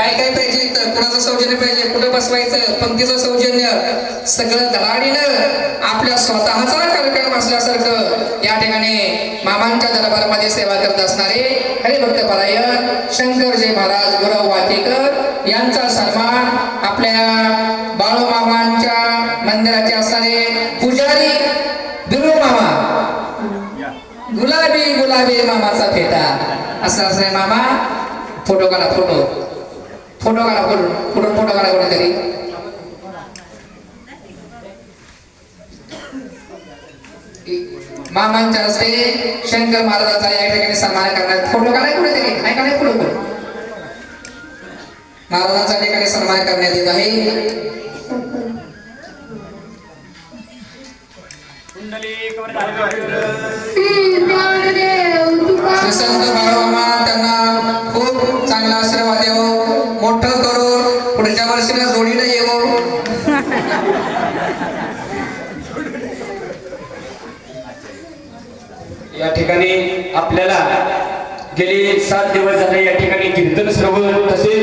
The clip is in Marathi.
काय काय पाहिजे, तर कुणाचं सौजन्य पाहिजे, कुठं बसवायचं, पंक्तीचं सौजन्य, सगळं धडाडीनं आपल्या स्वतःचा कार्यक्रम असल्यासारखं या ठिकाणी मामांच्या दरबारामध्ये सेवा करत असणारे हरिभक्त परायण शंकरजी महाराज गुरव वाटेकर यांचा सन्मान आपल्या बाळू मामांच्या मंदिराचे असणारे पुजारी बिरू मामा, गुलाबी गुलाबी मामाचा फेटा असं असं मामा. फोटो काढा, फोटो फोटो काढा, फोटो काढा कोणीतरी. मामांच्या हस्ते शंकर महाराजांचा या ठिकाणी सन्मान करण्यात फोटो काढाय कुठेतरी नाही काढाय फोटो महाराजांचा या ठिकाणी सन्मान करण्यात येत आहे. संत बाळूमामा त्यांना खूप चांगला आशीर्वाद देवो, मोठं करो, पुढच्या वर्षीला जोडीला येवो. या ठिकाणी आपल्याला गेली 7 दिवस झाले या ठिकाणी कीर्तन श्रवण तसेच